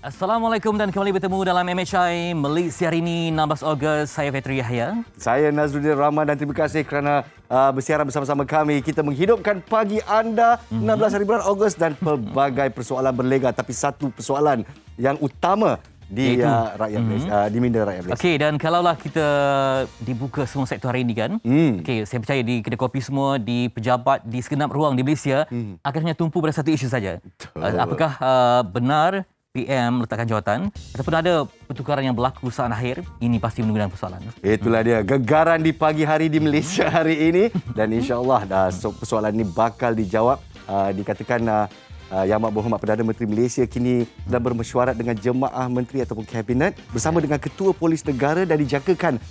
Assalamualaikum dan kembali bertemu dalam MHI Malaysia hari ini 16 Ogos. Saya Fitri Yahya. Saya Nazruddin Rahman dan terima kasih kerana bersiaran bersama-sama kami. Kita menghidupkan pagi anda 16 hari bulan Ogos dan pelbagai persoalan berlega. Tapi satu persoalan yang utama di rakyat Malaysia, di minda rakyat Malaysia. Okey, dan kalaulah kita dibuka semua sektor hari ini kan. Okey, saya percaya di kedai kopi semua, di pejabat, di segenap ruang di Malaysia akan hanya tumpu pada satu isu saja. Apakah benar PM letakkan jawatan ataupun ada pertukaran yang berlaku saat akhir? Ini pasti mengundang persoalan. Itulah dia gegaran di pagi hari di Malaysia hari ini dan insya-Allah persoalan ini bakal dijawab. Dikatakan Yang Amat Berhormat Perdana Menteri Malaysia kini sedang bermesyuarat dengan jemaah menteri ataupun kabinet bersama dengan Ketua Polis Negara dan dijangkakan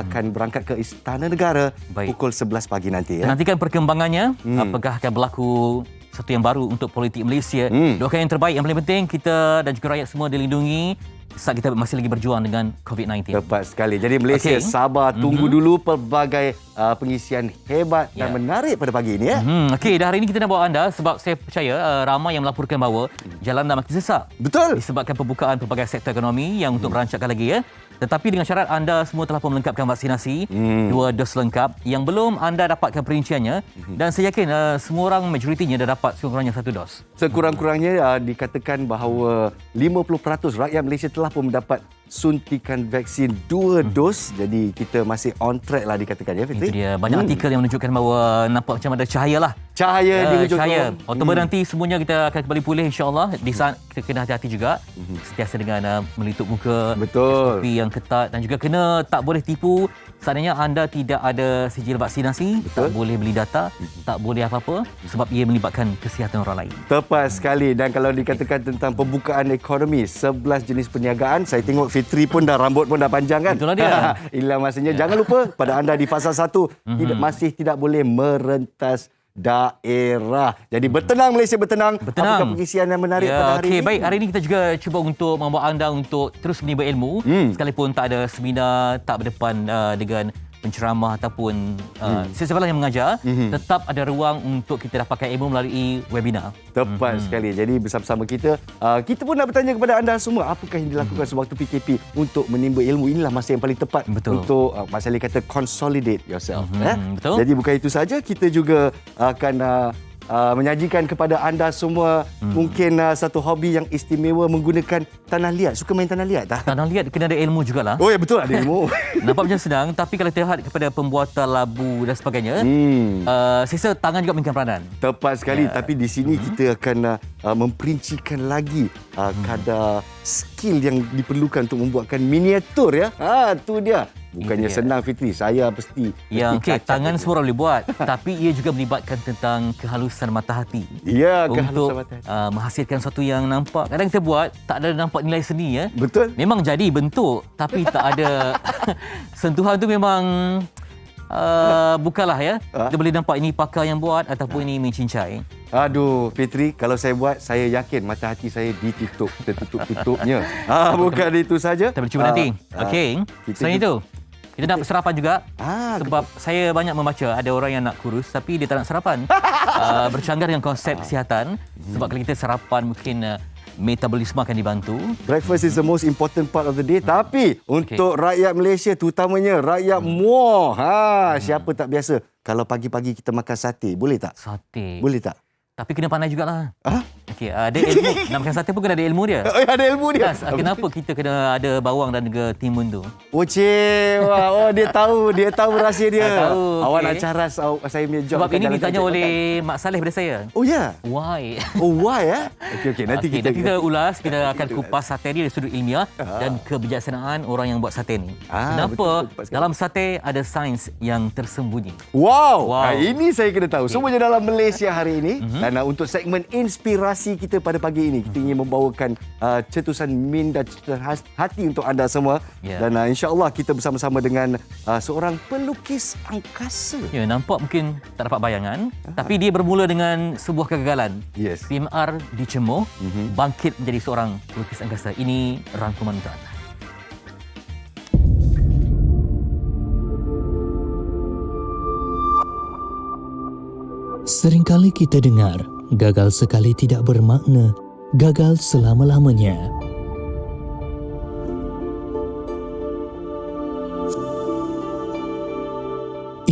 akan berangkat ke Istana Negara pukul 11 pagi nanti. Nantikan perkembangannya, apakah akan berlaku satu yang baru untuk politik Malaysia. Doakan yang terbaik. Yang paling penting kita dan juga rakyat semua dilindungi saat kita masih lagi berjuang dengan COVID-19. Tepat sekali. Jadi Malaysia sabar, tunggu dulu pelbagai pengisian hebat dan menarik pada pagi ini. Okey, dah hari ini kita nak bawa anda sebab saya percaya ramai yang melaporkan bahawa jalan dah makin sesak. Betul. Disebabkan pembukaan pelbagai sektor ekonomi yang untuk merancangkan lagi Tetapi dengan syarat anda semua telah pun melengkapkan vaksinasi, 2 dos lengkap. Yang belum, anda dapatkan perinciannya dan saya yakin semua orang majoritinya dah dapat sekurang-kurangnya 1 dos. Sekurang-kurangnya dikatakan bahawa 50% rakyat Malaysia telah pun mendapat suntikan vaksin 2 dos. Jadi kita masih on track lah dikatakan ya, Fitri. Itu dia. Banyak artikel yang menunjukkan bahawa nampak macam ada cahaya lah. Cahaya di hujung cahaya. Oktober nanti semuanya kita akan kembali pulih insya-Allah. Di saat kita kena hati-hati juga. Sentiasa dengan melitup muka. Betul. SOP yang ketat dan juga kena tak boleh tipu. Seandainya anda tidak ada sijil vaksinasi, tak boleh beli data, tak boleh apa-apa sebab ia melibatkan kesihatan orang lain. Tepat sekali. Dan kalau dikatakan tentang pembukaan ekonomi, 11 jenis perniagaan, saya tengok Fitri pun dah rambut pun dah panjang kan. Itulah dia. Inilah masanya. Jangan lupa pada anda di fasa 1 masih tidak boleh merentas daerah. Jadi bertenang Malaysia, bertenang. Apakah pengisian yang menarik pada hari ini? Baik, hari ini kita juga cuba untuk membawa anda untuk terus menimba ilmu sekalipun tak ada seminar, tak berdepan dengan penceramah ataupun sesiapa yang mengajar, tetap ada ruang untuk kita dapatkan ilmu melalui webinar. Tepat sekali. Jadi bersama-sama kita pun nak bertanya kepada anda semua, apakah yang dilakukan sewaktu PKP untuk menimba ilmu. Inilah masa yang paling tepat untuk Mas Ali kata consolidate yourself. Betul. Jadi bukan itu saja, kita juga akan menyajikan kepada anda semua mungkin satu hobi yang istimewa menggunakan tanah liat. Suka main tanah liat tak? Tanah liat kena ada ilmu jugalah. Oh ya, betul, ada ilmu. Nampak macam senang, tapi kalau terlihat kepada pembuatan labu dan sebagainya, saya rasa tangan juga mainkan peranan. Tepat sekali. Tapi di sini kita akan memperincikan lagi kadar skill yang diperlukan untuk membuatkan miniatur ya. Tu dia. Bukannya senang, Fitri. Saya pasti tangan semua orang boleh buat. Tapi ia juga melibatkan tentang kehalusan mata hati. Ya, untuk menghasilkan sesuatu yang nampak. Kadang kita buat, tak ada nampak nilai seni ya. Betul. Memang jadi bentuk, tapi tak ada sentuhan tu memang bukanlah ya. Kita boleh nampak ini pakar yang buat ataupun ini mencincai. Aduh, Fitri, kalau saya buat, saya yakin mata hati saya ditutup, tertutup-tutupnya. Bukan itu saja. Kita boleh cuba nanti. Okey. Selain itu, kita nak sarapan juga. Sebab saya banyak membaca ada orang yang nak kurus tapi dia tak nak sarapan. Bercanggah dengan konsep kesihatan. Sebab kalau kita sarapan mungkin metabolisme akan dibantu. Breakfast is the most important part of the day. Tapi untuk rakyat Malaysia, terutamanya rakyat Muar, siapa tak biasa kalau pagi-pagi kita makan sate, boleh tak? Sate. Boleh tak? Tapi kena pandai jugalah. Okey, ada ilmu. Nak makan sate pun kena ada ilmu dia. Ada ilmu dia. Kenapa kita kena ada bawang dan juga timun tu? Wah, dia tahu rahsia dia. Tahu. Awak nak caras saya punya job. Sebab ini ditanya oleh Mak Saleh pada saya. Oh ya. Why? Why Okey, nanti kita ulas, kita akan kupas sate ni dari sudut ilmiah dan kebijaksanaan orang yang buat sate ni. Kenapa dalam sate ada sains yang tersembunyi? Wow. Ini saya kena tahu. Semuanya dalam Malaysia hari ini. Dan untuk segmen inspirasi kita pada pagi ini, kita ingin membawakan cetusan minda, cetusan hati untuk anda semua. Dan insya-Allah kita bersama-sama dengan seorang pelukis angkasa. Ya, nampak mungkin tak dapat bayangan, tapi dia bermula dengan sebuah kegagalan. PMR dicemuh, bangkit menjadi seorang pelukis angkasa. Ini rangkuman untuk anda. Seringkali kita dengar, gagal sekali tidak bermakna gagal selama-lamanya.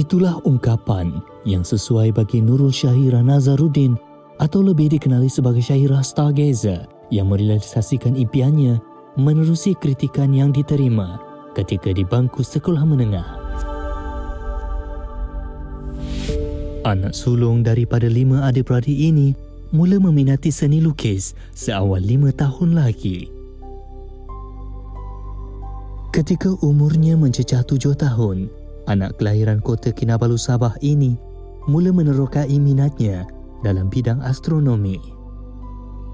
Itulah ungkapan yang sesuai bagi Nurul Syahira Nazaruddin atau lebih dikenali sebagai Syahira Stargazer yang merealisasikan impiannya menerusi kritikan yang diterima ketika di bangku sekolah menengah. Anak sulung daripada 5 adik-beradik ini mula meminati seni lukis seawal 5 tahun lagi. Ketika umurnya mencecah 7 tahun, anak kelahiran kota Kinabalu Sabah ini mula menerokai minatnya dalam bidang astronomi.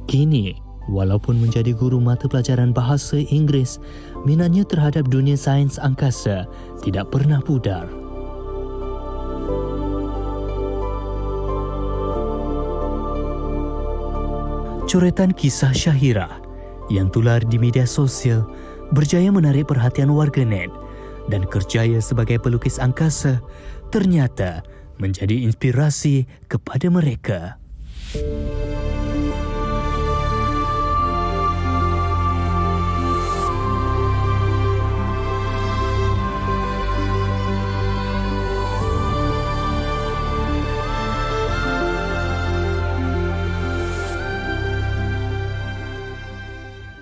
Kini, walaupun menjadi guru mata pelajaran bahasa Inggeris, minatnya terhadap dunia sains angkasa tidak pernah pudar. Coretan kisah Syahira yang tular di media sosial berjaya menarik perhatian warganet dan kerjaya sebagai pelukis angkasa ternyata menjadi inspirasi kepada mereka.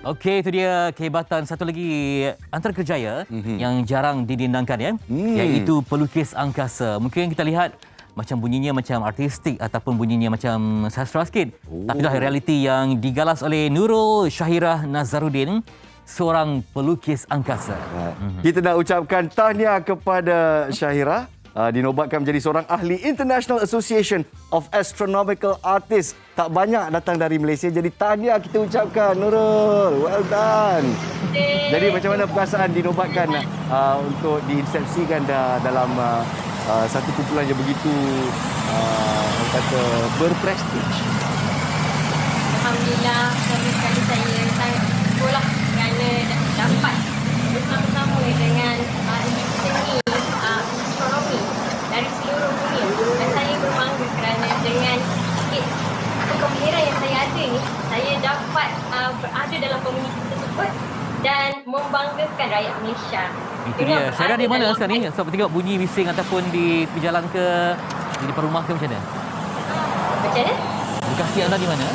Okey, itu dia kehebatan satu lagi antara kerjaya yang jarang didendangkan ya, iaitu pelukis angkasa. Mungkin kita lihat macam bunyinya macam artistik ataupun bunyinya macam sastra sikit. Tapi dah realiti yang digalas oleh Nurul Syahira Nazaruddin, seorang pelukis angkasa. Kita nak ucapkan tahniah kepada Syahira. Dinobatkan menjadi seorang ahli International Association of Astronomical Artists. Tak banyak datang dari Malaysia, jadi tahniah kita ucapkan, Nurul. Well done. Jadi macam mana perasaan dinobatkan untuk diinsepsikan dalam satu kumpulan yang begitu orang kata berprestij? Alhamdulillah, sama sekali saya sangat bersyukurlah kerana dapat bersama-sama dengan ahli seni astronomi dari seluruh dunia. Dan saya berbangga kerana dengan sikit kegembiraan yang saya ada ni, saya dapat berada dalam komuniti tersebut dan membanggakan rakyat Malaysia. Itu dia. Syahira di mana sekarang ni? Sebab tengok bunyi bising ataupun di tepi jalan ke, di depan rumah ke macam mana? Macam mana? Lokasi anda di mana?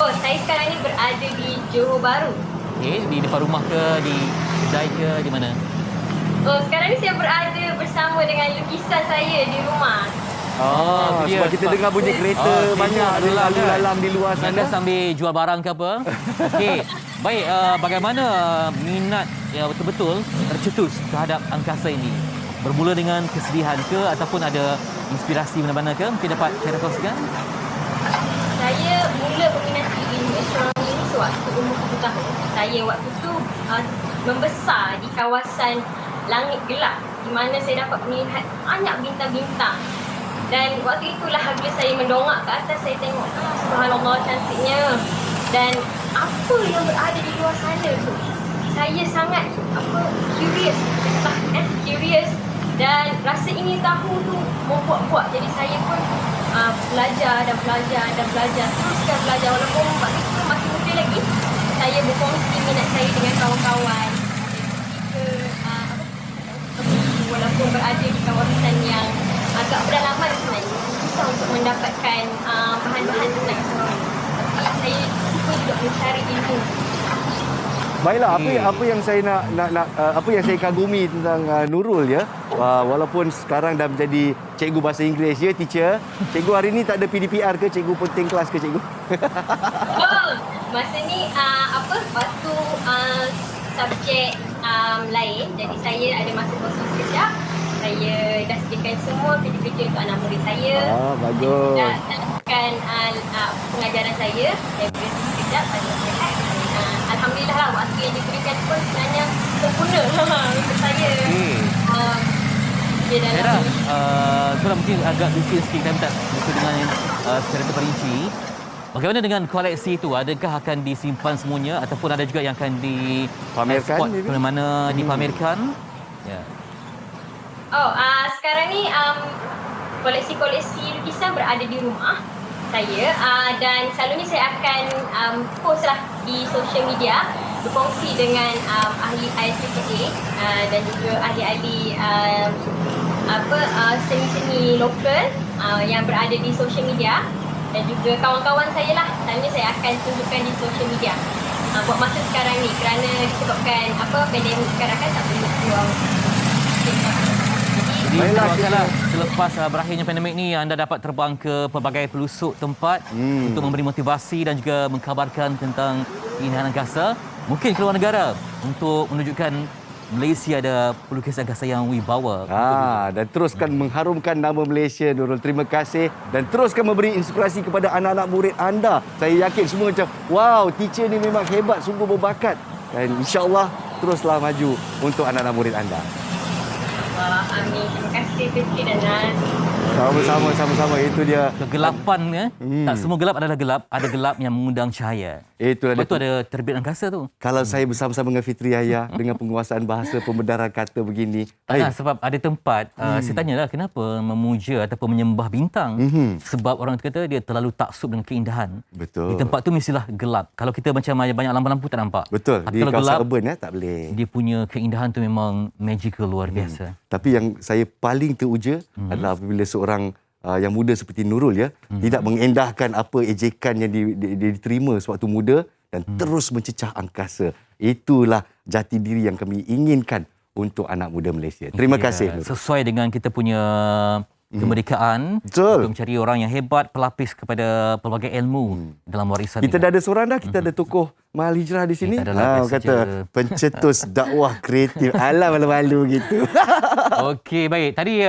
Oh, saya sekarang ni berada di Johor Bahru. Okey, di depan rumah ke, di kedai ke, di mana? Oh, sekarang ni saya berada bersama dengan lukisan saya di rumah. Oh, Sebab kita dengar bunyi kereta banyak lalu-lalang di luar Anda sana. sambil jual barang ke apa? Okey. Baik, bagaimana minat yang betul-betul tercetus terhadap angkasa ini? Bermula dengan kesedihan ke ataupun ada inspirasi mana-mana ke? Mungkin dapat cara kongsikan? Saya mula meminati ilmu astronomi ini sewaktu umur 7 tahun. Saya waktu tu membesar di kawasan langit gelap di mana saya dapat melihat banyak bintang-bintang. Dan waktu itulah bila saya mendongak ke atas, saya tengok, subhanallah cantiknya. Dan apa yang berada di luar sana tu, saya sangat curious, curious dan rasa ingin tahu tu membuat-buat. Jadi saya pun belajar teruskan belajar walaupun waktu itu masih muda lagi. Saya berkongsi minat saya dengan kawan-kawan. Walaupun berada di kawasan yang agak pedalaman sebenarnya, susah untuk mendapatkan bahan-bahan tentang astronomi. Tapi saya cuba juga mencari ilmu. Baiklah, apa yang saya nak apa yang saya kagumi tentang Nurul ya. Walaupun sekarang dah menjadi cikgu bahasa Inggeris ya, teacher. Cikgu hari ni tak ada PDPR ke? Cikgu penting kelas ke cikgu? Oh, masa ni waktu subjek lain, jadi saya ada masa kosong sekejap. Saya dah sediakan semua kerja-kerja untuk anak murid saya. Bagus. Saya dah lakukan pengajaran saya. Saya berhenti sekejap, saya berehat. Alhamdulillah lah, waktu yang diberikan pun sebenarnya sempurna untuk saya. Syahira, itulah mungkin agak detail sikit, kita minta betul dengan secara terperinci. Bagaimana dengan koleksi itu? Adakah akan disimpan semuanya ataupun ada juga yang akan Pamerkan, spot maybe? mana dipamerkan? Ya. Oh, sekarang ni koleksi-koleksi lukisan berada di rumah saya dan selalunya saya akan post lah di social media, berkongsi dengan ahli IAAA dan juga ahli-ahli seni-seni lokal yang berada di social media, dan juga kawan-kawan saya lah. Selalunya saya akan tunjukkan di social media buat masa sekarang ni, kerana disebabkan pandemik sekarang kan tak perlu keluar. Jadi Baiklah, kalau selepas berakhirnya pandemik ni, anda dapat terbang ke pelbagai pelosok tempat untuk memberi motivasi dan juga mengkabarkan tentang keindahan angkasa. Mungkin keluar negara untuk menunjukkan Malaysia ada pelukis angkasa yang wibawa. Dan teruskan mengharumkan nama Malaysia, Nurul. Terima kasih. Dan teruskan memberi inspirasi kepada anak-anak murid anda. Saya yakin semua macam, wow, teacher ni memang hebat, sungguh berbakat. Dan insya-Allah teruslah maju untuk anak-anak murid anda. Amin. Terima kasih Fitri dan Nas. Sama-sama. Itu dia. Kegelapan tak semua gelap adalah gelap, ada gelap yang mengundang cahaya. Itulah dia. Lepas tu ada terbit angkasa tu. Kalau saya bersama-sama dengan Fitri Yahya dengan penguasaan bahasa pembedaran kata begini. Sebab ada tempat saya tanyalah kenapa memuja ataupun menyembah bintang. Sebab orang kata dia terlalu taksub dengan keindahan. Betul. Di tempat tu mestilah gelap. Kalau kita macam banyak lampu-lampu tak nampak. Betul. Tapi Di kalau kawasan gelap, urban tak boleh. dia punya keindahan tu memang magical luar biasa. Tapi yang saya paling teruja adalah apabila seorang yang muda seperti Nurul tidak mengendahkan apa ejekan yang diterima sewaktu muda dan terus mencecah angkasa. Itulah jati diri yang kami inginkan untuk anak muda Malaysia. Terima kasih Nurul. Sesuai dengan kita punya kemerdekaan. Betul. Untuk mencari orang yang hebat, pelapis kepada pelbagai ilmu dalam warisan Kita ini. dah ada seorang dah. Kita ada tokoh Mahal Hijrah di sini. Kita adalah Kata pencetus dakwah kreatif. Alah, malu-malu gitu. Okey, baik. Tadi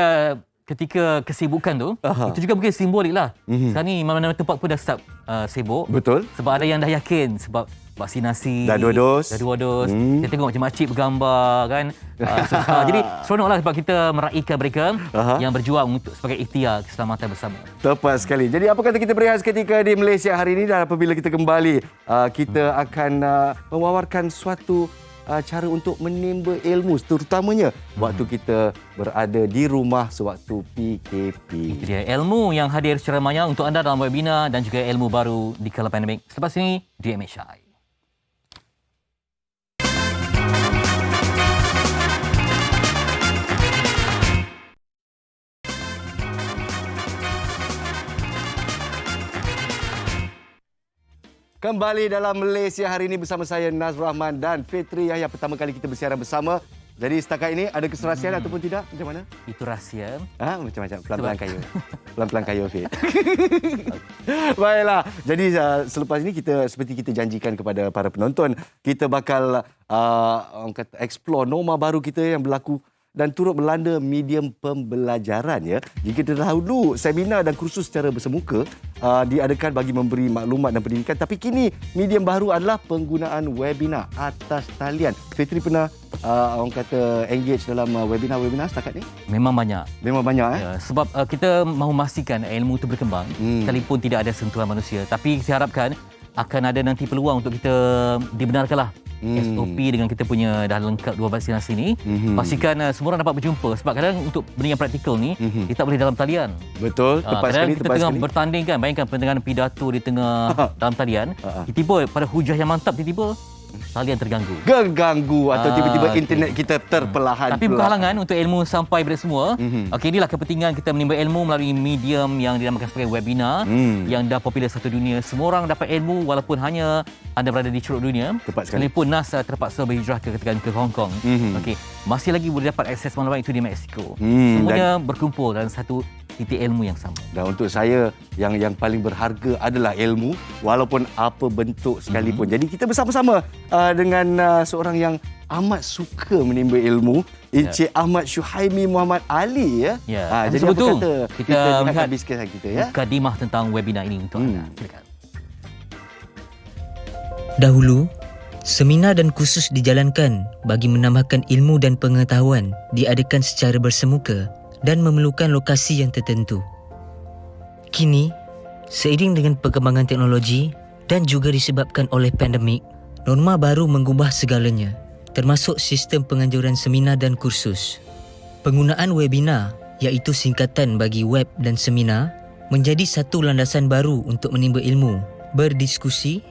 ketika kesibukan tu, itu juga mungkin simbolik lah. Sekarang ni mana-mana tempat pun dah start sibuk. Betul. Sebab ada yang dah yakin sebab vaksinasi. Dah 2 dos. Dah 2 dos. Saya tengok macam makcik bergambar kan. Jadi seronoklah sebab kita meraihkan mereka yang berjuang untuk sebagai ikhtiar keselamatan bersama. Tepat sekali. Jadi apa kata kita berehat seketika di Malaysia hari ini, dan apabila kita kembali kita akan mewawarkan suatu cara untuk menimba ilmu, terutamanya waktu kita berada di rumah sewaktu PKP. Itu dia ilmu yang hadir secara maya untuk anda dalam webinar dan juga ilmu baru di kala pandemik. Selepas ini di MHI. Kembali dalam Malaysia hari ini bersama saya Naz Rahman dan Fitri Yahya. Pertama kali kita bersiaran bersama. Jadi setakat ini ada keserasian ataupun tidak? Macam mana? Itu rahsia. Macam-macam. Pelan-pelan kayu. Pelan-pelan kayu, Fit. Baiklah. Jadi selepas ini kita seperti kita janjikan kepada para penonton, kita bakal explore norma baru kita yang berlaku dan turut melanda medium pembelajaran ya. Jika dahulu seminar dan kursus secara bersemuka diadakan bagi memberi maklumat dan pendidikan, tapi kini medium baru adalah penggunaan webinar atas talian. Fitri pernah engage dalam webinar setakat ni? Memang banyak. Memang banyak Ya, sebab kita mahu memastikan ilmu itu berkembang sekalipun tidak ada sentuhan manusia. Tapi saya harapkan akan ada nanti peluang untuk kita dibenarkanlah SOP dengan kita punya dah lengkap 2 vaksinasi ni. Pastikan semua orang dapat berjumpa. Sebab kadang untuk benda yang praktikal ni kita tak boleh dalam talian. Betul, tepat Kadang sekali. kita tengah bertanding kan, bayangkan pendengaran pidato di tengah dalam talian. Tiba-tiba pada hujah yang mantap, tiba-tiba talian terganggu. Geganggu atau tiba-tiba internet kita terpelahan. Tapi bukan halangan untuk ilmu sampai kepada semua. Okey, inilah kepentingan kita menimba ilmu melalui medium yang dinamakan sebagai webinar yang dah popular satu dunia. Semua orang dapat ilmu walaupun hanya anda berada di ceruk dunia. Tepat sekali. Sekalipun Nas terpaksa berhijrah ke Hong Kong. Okey, masih lagi boleh dapat akses maklumat itu di Mexico. Semuanya berkumpul dalam satu titik ilmu yang sama. Dan untuk saya yang paling berharga adalah ilmu walaupun apa bentuk sekalipun. Jadi kita bersama-sama dengan seorang yang amat suka menimba ilmu, Encik Ahmad Syuhaimi Muhammad Ali ya. Jadi apa kata kita lihat habis kisah kita ya. Mukadimah tentang webinar ini untuk anda. Silakan. Dahulu, seminar dan kursus dijalankan bagi menambahkan ilmu dan pengetahuan diadakan secara bersemuka dan memerlukan lokasi yang tertentu. Kini, seiring dengan perkembangan teknologi dan juga disebabkan oleh pandemik, norma baru mengubah segalanya, termasuk sistem penganjuran seminar dan kursus. Penggunaan webinar, iaitu singkatan bagi web dan seminar, menjadi satu landasan baru untuk menimba ilmu, berdiskusi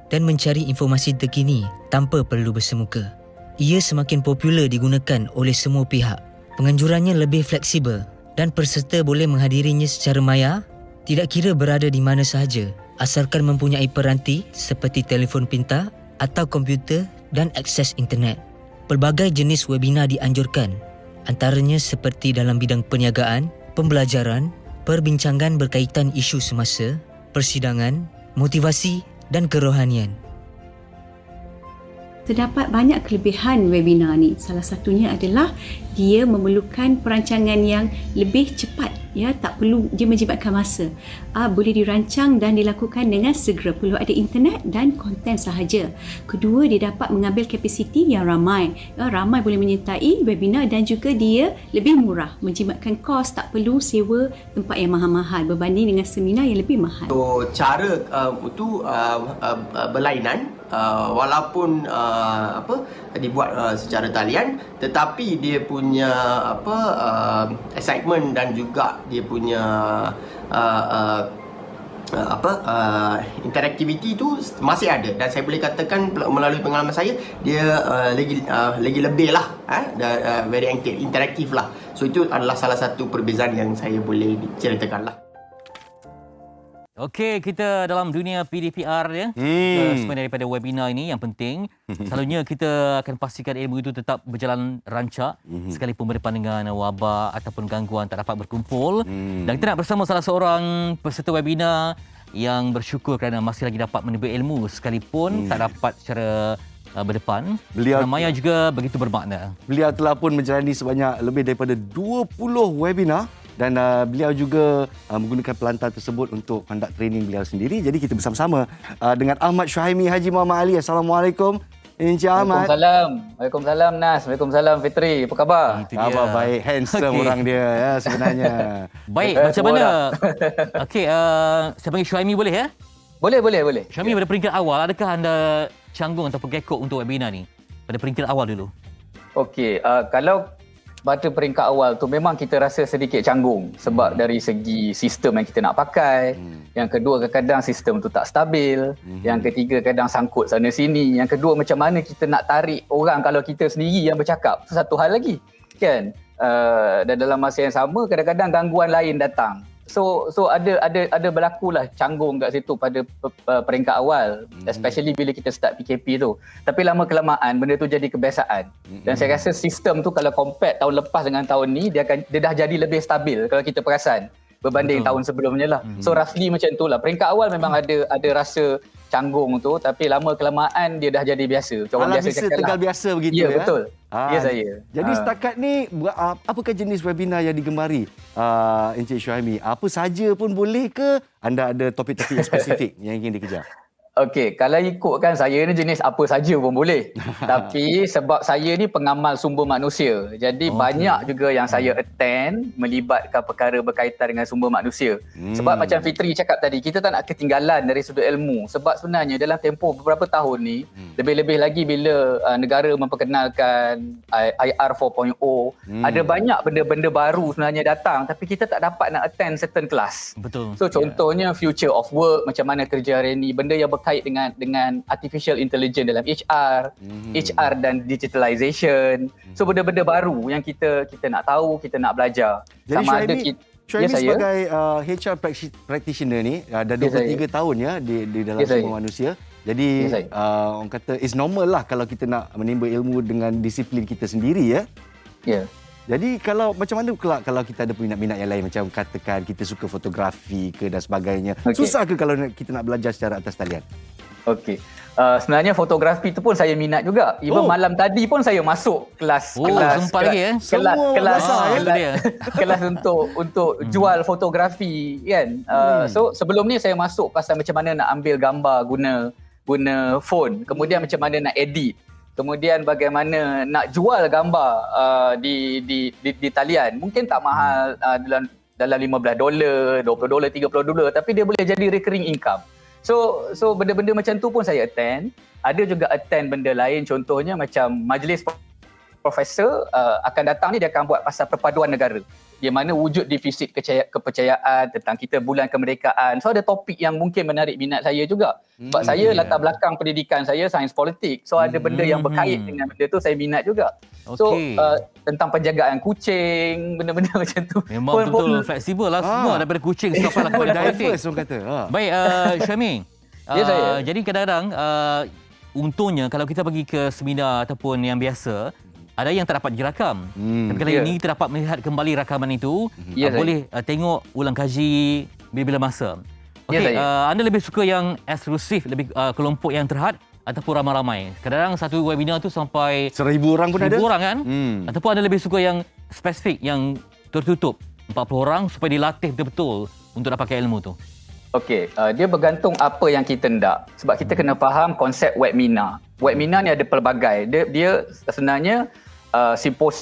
dan mencari informasi terkini tanpa perlu bersemuka. Ia semakin popular digunakan oleh semua pihak, Penganjurannya lebih fleksibel dan peserta boleh menghadirinya secara maya, tidak kira berada di mana sahaja, asalkan mempunyai peranti seperti telefon pintar atau komputer dan akses internet. Pelbagai jenis webinar dianjurkan, antaranya seperti dalam bidang perniagaan, pembelajaran, perbincangan berkaitan isu semasa, persidangan, motivasi dan kerohanian. Terdapat banyak kelebihan webinar ni. Salah satunya adalah dia memerlukan perancangan yang lebih cepat, ya, tak perlu dia menjimatkan masa. Boleh dirancang dan dilakukan dengan segera, perlu ada internet dan konten sahaja. Kedua, dia dapat mengambil kapasiti yang ramai. Ramai boleh menyertai webinar dan juga dia lebih murah, menjimatkan kos, tak perlu sewa tempat yang mahal-mahal berbanding dengan seminar yang lebih mahal. So, cara berlainan walaupun dibuat secara talian, tetapi dia punya excitement dan juga dia punya interaktiviti tu masih ada, dan saya boleh katakan melalui pengalaman saya dia lagi lebih lah, very interaktif lah. So itu adalah salah satu perbezaan yang saya boleh ceritakan lah. Okey, kita dalam dunia PDPR ya. Sebenarnya daripada webinar ini yang penting, selalunya kita akan pastikan ilmu itu tetap berjalan rancak sekalipun berdepan dengan wabak ataupun gangguan tak dapat berkumpul. Dan kita nak bersama salah seorang peserta webinar yang bersyukur kerana masih lagi dapat menimba ilmu sekalipun tak dapat secara berdepan. Beliau Maya juga begitu bermakna. Beliau telah pun menjalani sebanyak lebih daripada 20 webinar dan beliau juga menggunakan pelantar tersebut untuk conduct training beliau sendiri. Jadi kita bersama-sama dengan Ahmad Syuhaimi Haji Muhammad Ali. Assalamualaikum Encik Ahmad. Waalaikumsalam Nas. Waalaikumsalam Fitri. Apa khabar? Khabar baik, handsome orang dia ya sebenarnya. Baik, macam mana? Okey, saya panggil Syuhaimi boleh ya? Boleh. Syuhaimi, pada peringkat awal, adakah anda canggung ataupun gekok untuk webinar ni? Pada peringkat awal dulu. Okey, kalau pada peringkat awal tu memang kita rasa sedikit canggung sebab dari segi sistem yang kita nak pakai. Yang kedua, kadang-kadang sistem tu tak stabil. Yang ketiga, kadang sangkut sana sini. Yang kedua, macam mana kita nak tarik orang kalau kita sendiri yang bercakap. Itu satu hal lagi, kan? Dan dalam masa yang sama kadang-kadang gangguan lain datang. So ada berlakulah canggung kat situ pada peringkat awal, especially bila kita start PKP tu. Tapi lama kelamaan benda tu jadi kebiasaan. Dan saya rasa sistem tu kalau compare tahun lepas dengan tahun ni, dia dah jadi lebih stabil kalau kita perasan berbanding tahun sebelumnya lah. So roughly macam tu lah. Peringkat awal memang ada rasa canggung tu, tapi lama kelamaan dia dah jadi biasa. Macam orang biasa cakap tegal lah. biasa begitu Ya, betul. Ya, saya. Jadi setakat ni apakah jenis webinar yang digemari Encik Syuhaimi? Apa saja pun boleh ke? Anda ada topik-topik yang spesifik yang ingin dikejar? Okey, kalau ikutkan saya ni jenis apa saja pun boleh. Tapi sebab saya ni pengamal sumber manusia. Jadi banyak juga yang saya attend melibatkan perkara berkaitan dengan sumber manusia. Sebab macam Fitri cakap tadi, kita tak nak ketinggalan dari sudut ilmu. Sebab sebenarnya dalam tempoh beberapa tahun ni, lebih-lebih lagi bila negara memperkenalkan IR 4.0, ada banyak benda-benda baru sebenarnya datang tapi kita tak dapat nak attend certain kelas. Betul. So contohnya future of work, macam mana kerja hari ni, benda yang berkait dengan artificial intelligence dalam HR dan digitalization. So benda-benda baru yang kita nak tahu, kita nak belajar. Jadi Sama ada Syuhaimi sebagai HR practitioner ni dah 23 tahun ya di dalam sumber manusia. Jadi orang kata it's normal lah kalau kita nak menimba ilmu dengan disiplin kita sendiri ya. Ya. Jadi macam mana pula kalau kita ada minat-minat yang lain, macam katakan kita suka fotografi ke dan sebagainya. Susah ke kalau kita nak belajar secara atas talian? Okey. Sebenarnya fotografi tu pun saya minat juga. Even malam tadi pun saya masuk kelas sempat lagi kelas untuk jual fotografi kan. So sebelum ni saya masuk pasal macam mana nak ambil gambar guna phone, kemudian macam mana nak edit, kemudian bagaimana nak jual gambar di talian. Mungkin tak mahal, dalam $15, $20, $30, tapi dia boleh jadi recurring income. So benda-benda macam tu pun saya attend. Ada juga attend benda lain, contohnya macam majlis profesor akan datang ni, dia akan buat pasal perpaduan negara. di mana wujud defisit kepercayaan tentang kita bulan kemerdekaan. So ada topik yang mungkin menarik minat saya juga. Sebab saya latar belakang pendidikan saya sains politik. So ada benda yang berkait dengan benda tu saya minat juga. So tentang penjagaan kucing, benda-benda macam tu. Memang betul fleksibel lah semua daripada kucing sampai lah kepada politik. Diverse orang kata. Baik, Syami. Ya, saya. Jadi kadang-kadang untungnya kalau kita pergi ke seminar ataupun yang biasa, ada yang tak dapat dirakam. Tapi kali ini kita dapat melihat kembali rakaman itu. Boleh tengok ulang kaji bila-bila masa. Okey, anda lebih suka yang eksklusif, lebih kelompok yang terhad ataupun ramai-ramai? Kadang-kadang satu webinar tu sampai 1,000 orang pun ada. 1,000 orang kan? Ataupun anda lebih suka yang spesifik, yang tertutup 40 orang supaya dilatih betul-betul untuk dapatkan ilmu tu? Okey, dia bergantung apa yang kita nak. Sebab kita kena faham konsep webinar. Webinar ni ada pelbagai. Dia sebenarnya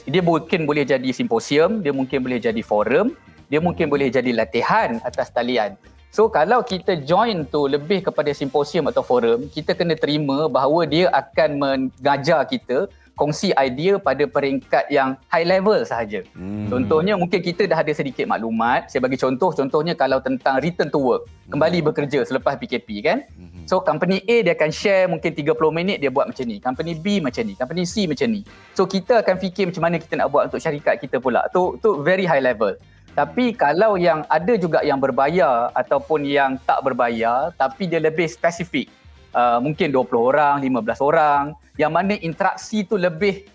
dia mungkin boleh jadi simposium, dia mungkin boleh jadi forum, dia mungkin boleh jadi latihan atas talian. So kalau kita join tu lebih kepada simposium atau forum, kita kena terima bahawa dia akan mengajar kita kongsi idea pada peringkat yang high level sahaja. Contohnya mungkin kita dah ada sedikit maklumat. Saya bagi contohnya kalau tentang return to work, kembali bekerja selepas PKP kan. So company A dia akan share mungkin 30 minit dia buat macam ni. Company B macam ni, company C macam ni. So kita akan fikir macam mana kita nak buat untuk syarikat kita pula. Tu very high level. Tapi kalau yang ada juga yang berbayar ataupun yang tak berbayar tapi dia lebih spesifik. Mungkin 20 orang, 15 orang, yang mana interaksi tu lebih,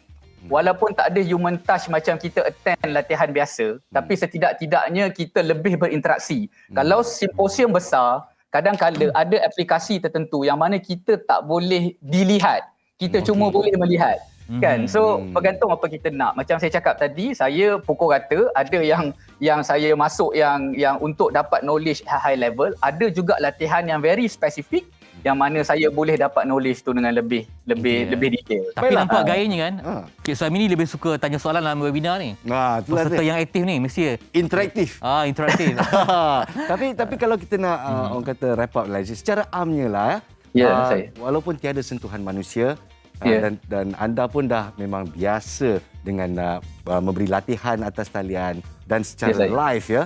walaupun tak ada human touch macam kita attend latihan biasa, tapi setidak-tidaknya kita lebih berinteraksi. Kalau simposium besar, kadang-kadang ada aplikasi tertentu yang mana kita tak boleh dilihat, kita cuma boleh melihat. Kan? So bergantung apa kita nak. Macam saya cakap tadi, saya pukul rata ada yang saya masuk yang untuk dapat knowledge high level, ada juga latihan yang very spesifik yang mana saya boleh dapat knowledge tu dengan lebih detail. Tapi nampak gayanya kan, Cik Suhaimi ni lebih suka tanya soalan dalam webinar ni. Peserta yang aktif ni mesti interaktif. Interaktif. Tapi kalau kita nak orang kata wrap up lah, secara amnya lah saya. Walaupun tiada sentuhan manusia dan anda pun dah memang biasa dengan memberi latihan atas talian dan secara live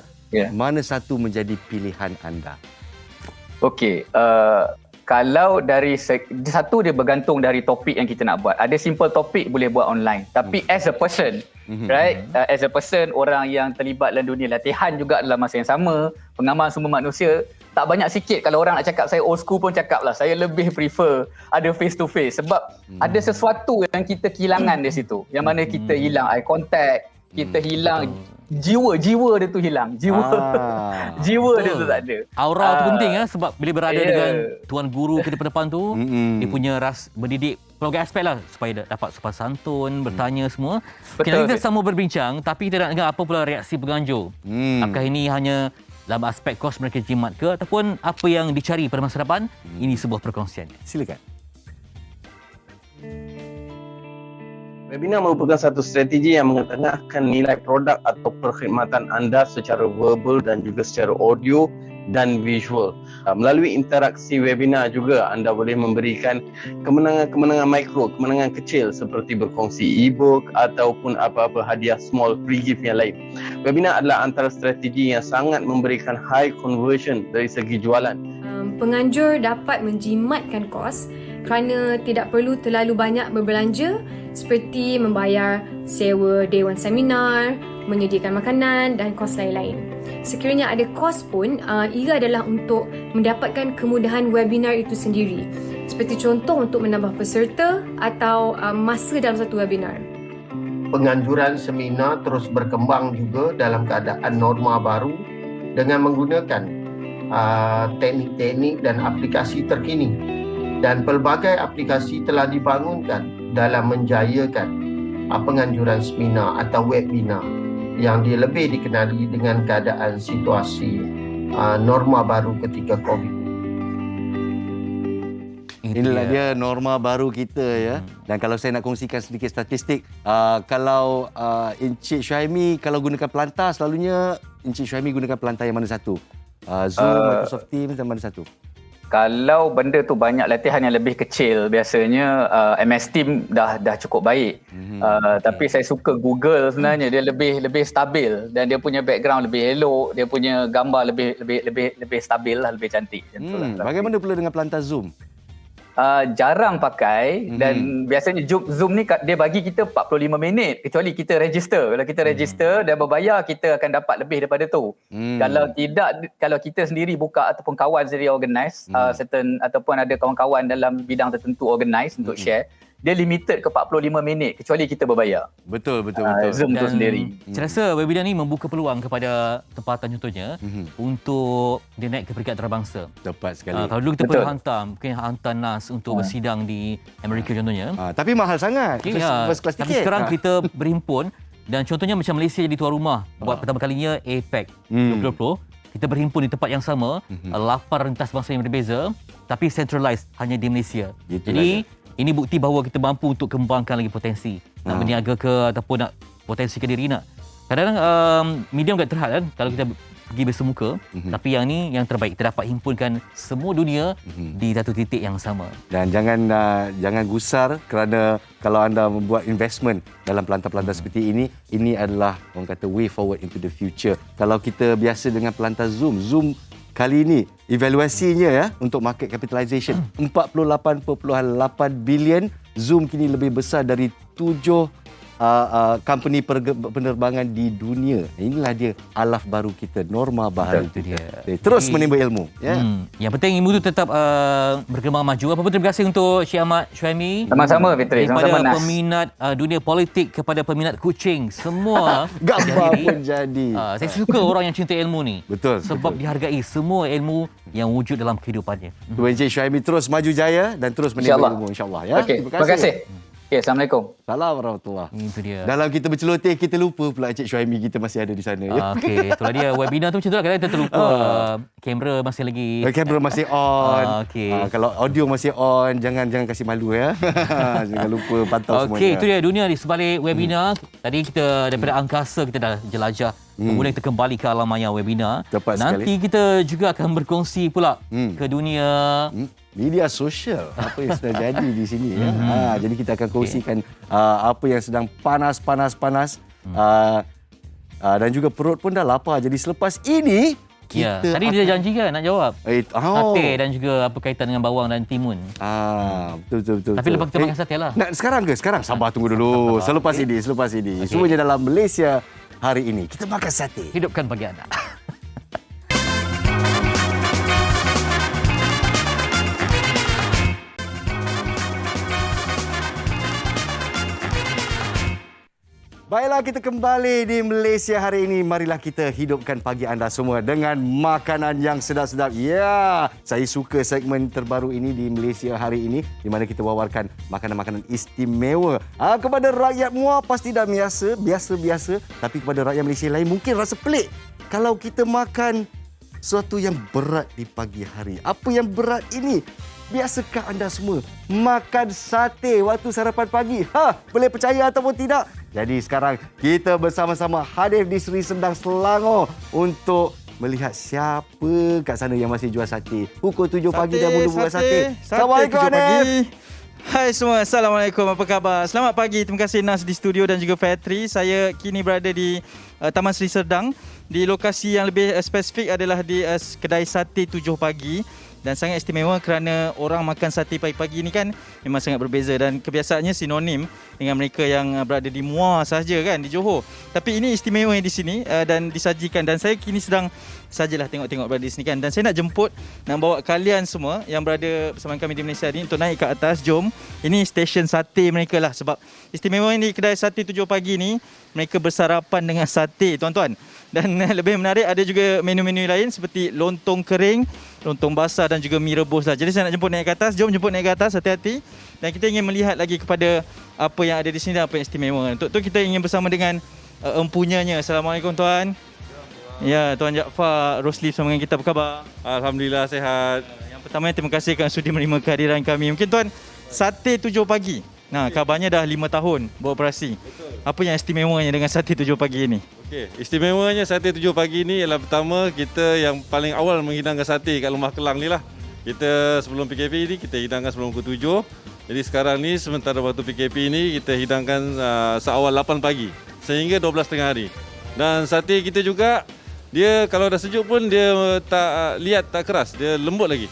mana satu menjadi pilihan anda? Okey, kalau dari satu dia bergantung dari topik yang kita nak buat. Ada simple topik boleh buat online. Tapi as a person, right? As a person, orang yang terlibat dalam dunia latihan juga dalam masa yang sama, pengamal sumber manusia, tak banyak sikit kalau orang nak cakap saya old school pun cakap lah. Saya lebih prefer ada face to face sebab ada sesuatu yang kita kehilangan di situ. Yang mana kita hilang eye contact, kita hilang jiwa dia tu hilang. Jiwa dia tu tak ada. Aura tu penting sebab bila berada dengan tuan guru kita depan tu, dia punya mendidik pelbagai aspek lah supaya dapat sopan santun, bertanya semua. Kita sama berbincang tapi kita nak dengar apa pula reaksi penganjur. Apakah ini hanya dalam aspek kos mereka jimat ke ataupun apa yang dicari pada masa depan? Ini sebuah perkongsian. Silakan. Webinar merupakan satu strategi yang mengetengahkan nilai produk atau perkhidmatan anda secara verbal dan juga secara audio dan visual. Melalui interaksi webinar juga anda boleh memberikan kemenangan mikro, kemenangan kecil seperti berkongsi e-book ataupun apa-apa hadiah small free gift yang lain. Webinar adalah antara strategi yang sangat memberikan high conversion dari segi jualan. Penganjur dapat menjimatkan kos kerana tidak perlu terlalu banyak berbelanja seperti membayar sewa dewan seminar, menyediakan makanan dan kos lain-lain. Sekiranya ada kos pun, ia adalah untuk mendapatkan kemudahan webinar itu sendiri. Seperti contoh untuk menambah peserta atau masa dalam satu webinar. Penganjuran seminar terus berkembang juga dalam keadaan norma baru dengan menggunakan teknik-teknik dan aplikasi terkini. Dan pelbagai aplikasi telah dibangunkan dalam menjayakan penganjuran seminar atau webinar yang dia lebih dikenali dengan keadaan situasi norma baru ketika COVID. Inilah dia norma baru kita ya. Dan kalau saya nak kongsikan sedikit statistik, kalau Encik Syuhaimi kalau gunakan pelantar, selalunya Encik Syuhaimi gunakan pelantar yang mana satu? Zoom, Microsoft Teams dan mana satu? Kalau benda tu banyak latihan yang lebih kecil, biasanya MS Team dah cukup baik. Tapi saya suka Google sebenarnya, dia lebih stabil dan dia punya background lebih elok, dia punya gambar lebih stabil lah, lebih cantik. Bagaimana pula dengan pelantar Zoom? Jarang pakai dan biasanya Zoom ni dia bagi kita 45 minit kecuali kita register. Kalau kita register dan berbayar, kita akan dapat lebih daripada tu. Kalau tidak, kalau kita sendiri buka ataupun kawan sendiri organize certain ataupun ada kawan-kawan dalam bidang tertentu organize untuk share, dia limited ke 45 minit kecuali kita berbayar. Betul. Zoom tu sendiri. Saya rasa webinar ni membuka peluang kepada tempatan contohnya untuk dia naik ke peringkat antarabangsa. Tepat sekali. Kalau dulu kita perlu hantar NAS untuk bersidang di Amerika contohnya. Tapi mahal sangat. First class tapi tiket. sekarang kita berhimpun dan contohnya macam Malaysia jadi tuan rumah buat pertama kalinya APEC 2020. Kita berhimpun di tempat yang sama, 8 rentas bangsa yang berbeza tapi centralized hanya di Malaysia. Jadi ini bukti bahawa kita mampu untuk kembangkan lagi potensi. Nak berniaga ke ataupun nak potensi ke diri nak. Kadang-kadang medium agak terhad kan kalau kita pergi bersemuka. Tapi yang ni yang terbaik. Kita dapat himpunkan semua dunia di satu titik yang sama. Dan jangan gusar kerana kalau anda membuat investment dalam pelantar-pelantar seperti ini adalah orang kata way forward into the future. Kalau kita biasa dengan pelantar Zoom kali ini evaluasinya ya untuk market capitalization 48.8 bilion. Zoom kini lebih besar dari 7 company penerbangan di dunia. Inilah dia alaf baru kita, norma baru itu dia. Terus menimba ilmu. Ya. Yang penting ilmu itu tetap berkembang maju. Apa-apa terima kasih untuk Syekh Ahmad Syuaimi. Sama-sama Fitri. Daripada peminat dunia politik kepada peminat kucing. Semua gambar pun jadi. Saya suka orang yang cinta ilmu ni. Betul. Sebab dihargai semua ilmu yang wujud dalam kehidupannya. Encik Syuaimi terus maju jaya dan terus menimba ilmu insya-Allah ya. Okay. Terima kasih. Okay, Assalamualaikum. Salam warahmatullahi. Itu dia. Dalam kita berceloteh, kita lupa pula Encik Syuaimi kita masih ada di sana. Ya? Okey, itulah dia. Webinar tu macam tu lah. Kadang kita terlupa. Kamera masih lagi. Kamera masih on. Okey. Kalau audio masih on, jangan kasih malu ya. Jangan lupa pantau semuanya. Okey, itu dia dunia di sebalik webinar. Tadi kita daripada angkasa kita dah jelajah. Kemudian kita kembali ke alam maya webinar. Tepat Nanti sekali. kita juga akan berkongsi pula ke dunia media sosial, apa yang sedang jadi di sini ya. Jadi kita akan kongsikan apa yang sedang panas dan juga perut pun dah lapar. Jadi selepas ini kita tadi dia janjikan nak jawab sate dan juga apa kaitan dengan bawang dan timun. Betul. Tapi lepas kita makan sate lah. Sekarang ke? Sekarang sabar tunggu dulu. Selepas ini. Semuanya dalam Malaysia hari ini. Kita makan sate. Hidupkan bagi anda. Baiklah, kita kembali di Malaysia hari ini. Marilah kita hidupkan pagi anda semua dengan makanan yang sedap-sedap. Ya, saya suka segmen terbaru ini di Malaysia hari ini di mana kita wawarkan makanan-makanan istimewa. Kepada rakyat muar pasti dah biasa-biasa. Tapi kepada rakyat Malaysia lain mungkin rasa pelik kalau kita makan sesuatu yang berat di pagi hari. Apa yang berat ini? Biasakah anda semua makan sate waktu sarapan pagi? Boleh percaya ataupun tidak? Jadi sekarang kita bersama-sama hadir di Seri Sendang Selangor untuk melihat siapa kat sana yang masih jual sate. Pukul 7 pagi dah mula buat sate. Assalamualaikum Hanif. Hai semua, Assalamualaikum, apa khabar? Selamat pagi, terima kasih Nas di studio dan juga Fatri. Saya kini berada di Taman Seri Serdang. Di lokasi yang lebih spesifik adalah di kedai sate 7 pagi. Dan sangat istimewa kerana orang makan sate pagi-pagi ni kan memang sangat berbeza dan kebiasaannya sinonim dengan mereka yang berada di Muar sahaja kan, di Johor. Tapi ini istimewa di sini dan disajikan, dan saya kini sedang sajalah tengok-tengok berada di sini kan. Dan saya nak jemput, nak bawa kalian semua yang berada bersama kami di Malaysia ni untuk naik ke atas. Jom, ini stesen sate mereka lah. Sebab istimewa ini kedai sate 7 pagi ni, mereka bersarapan dengan sate tuan-tuan. Dan lebih menarik, ada juga menu-menu lain seperti lontong kering, lontong basah dan juga mi rebus lah. Jadi saya nak jemput naik ke atas. Jom jemput naik ke atas, hati-hati. Dan kita ingin melihat lagi kepada apa yang ada di sini dan apa yang istimewa. Untuk tu kita ingin bersama dengan empunyanya. Assalamualaikum tuan. Ya, Tuan Jaafar Rosli bersama dengan kita. Apa khabar? Alhamdulillah sihat. Yang pertama, terima kasih kerana sudi menerima kehadiran kami. Mungkin tuan, sate 7 pagi. Nah, kabarnya dah 5 tahun beroperasi. Betul. Apa yang istimewanya dengan sate 7 pagi ini? Okey, istimewanya sate 7 pagi ni ialah pertama kita yang paling awal menghidangkan sate kat Rumah Kelang ni lah. Kita sebelum PKP ni kita hidangkan sebelum pukul 7. Jadi sekarang ni sementara waktu PKP ni kita hidangkan seawal 8 pagi sehingga 12 tengah hari. Dan sate kita juga dia kalau dah sejuk pun dia tak liat, tak keras, dia lembut lagi.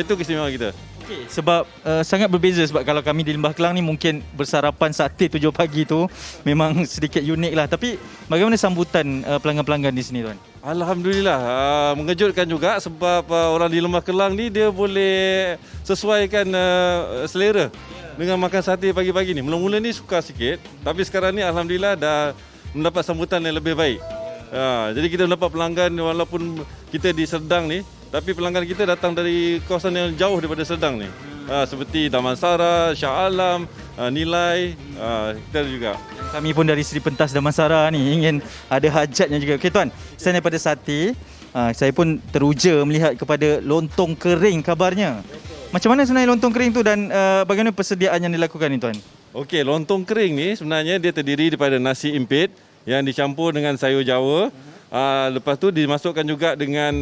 Itu keistimewaan kita. Okay, sebab sangat berbeza sebab kalau kami di Lembah Kelang ni mungkin bersarapan sate 7 pagi tu memang sedikit unik lah. Tapi bagaimana sambutan pelanggan-pelanggan di sini tuan? Alhamdulillah, mengejutkan juga sebab orang di Lembah Kelang ni dia boleh sesuaikan selera dengan makan sate pagi-pagi ni. Mula-mula ni suka sikit, tapi sekarang ni Alhamdulillah dah mendapat sambutan yang lebih baik. Jadi kita mendapat pelanggan walaupun kita di Serdang ni, tapi pelanggan kita datang dari kawasan yang jauh daripada Serdang ni. Seperti Damansara, Shah Alam, Nilai, kita juga. Kami pun dari Seri Pentas Damansara ni ingin ada hajatnya juga. Okey tuan, selain daripada sate, saya pun teruja melihat kepada lontong kering kabarnya. Macam mana sebenarnya lontong kering tu dan bagaimana persediaan yang dilakukan ni tuan? Okey, lontong kering ni sebenarnya dia terdiri daripada nasi impit yang dicampur dengan sayur Jawa. Lepas tu dimasukkan juga dengan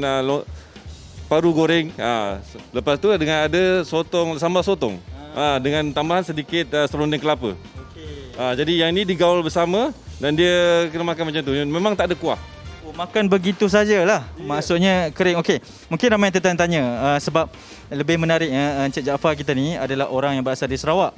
paru goreng. Lepas tu dengan ada sotong, sambal sotong. Dengan tambahan sedikit serunding kelapa. Jadi yang ini digaul bersama dan dia kena makan macam tu. Memang tak ada kuah. Makan begitu sajalah. Maksudnya kering. Okey, mungkin ramai yang tertanya sebab lebih menariknya Encik Jaafar kita ni adalah orang yang berasal dari Sarawak.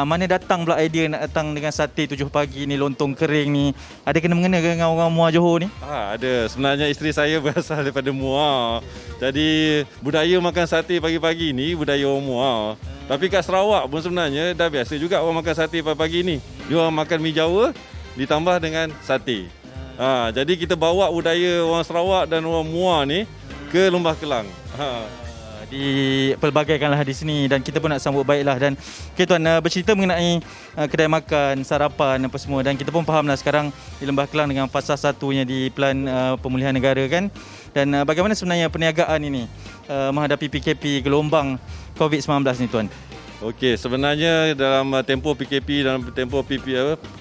Mana datang pula idea nak datang dengan sate 7 pagi ni, lontong kering ni? Ada kena-mengena dengan orang Muar Johor ni? Ada. Sebenarnya isteri saya berasal daripada Muar. Jadi budaya makan sate pagi-pagi ni budaya orang Muar. Tapi kat Sarawak pun sebenarnya dah biasa juga orang makan sate pagi-pagi ni. Dia orang makan mi Jawa ditambah dengan sate. Jadi kita bawa budaya orang Sarawak dan orang Muar ni ke Lembah Kelang. Dipelbagaikanlah di sini dan kita pun nak sambut baiklah. Dan okay, tuan, bercerita mengenai kedai makan, sarapan apa semua, dan kita pun fahamlah sekarang di Lembah Kelang dengan fasa satunya di Pelan Pemulihan Negara kan. Dan bagaimana sebenarnya perniagaan ini menghadapi PKP gelombang COVID-19 ni tuan? Okey, sebenarnya dalam tempoh PKP, dalam tempoh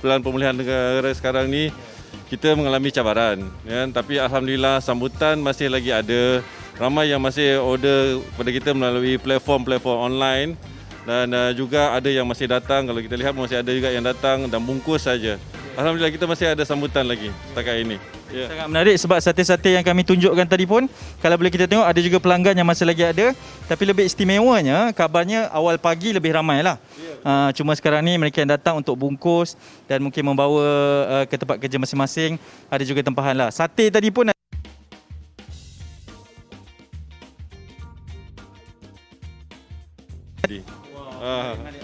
Pelan Pemulihan Negara sekarang ni kita mengalami cabaran, kan? Tapi alhamdulillah sambutan masih lagi ada. Ramai yang masih order kepada kita melalui platform-platform online dan juga ada yang masih datang. Kalau kita lihat masih ada juga yang datang dan bungkus saja. Alhamdulillah kita masih ada sambutan lagi setakat ini. Yeah. Sangat menarik sebab sate-sate yang kami tunjukkan tadi pun kalau boleh kita tengok ada juga pelanggan yang masih lagi ada, tapi lebih istimewanya kabarnya awal pagi lebih ramai lah. Cuma sekarang ni mereka yang datang untuk bungkus dan mungkin membawa ke tempat kerja masing-masing. Ada juga tempahan lah. Sate tadi pun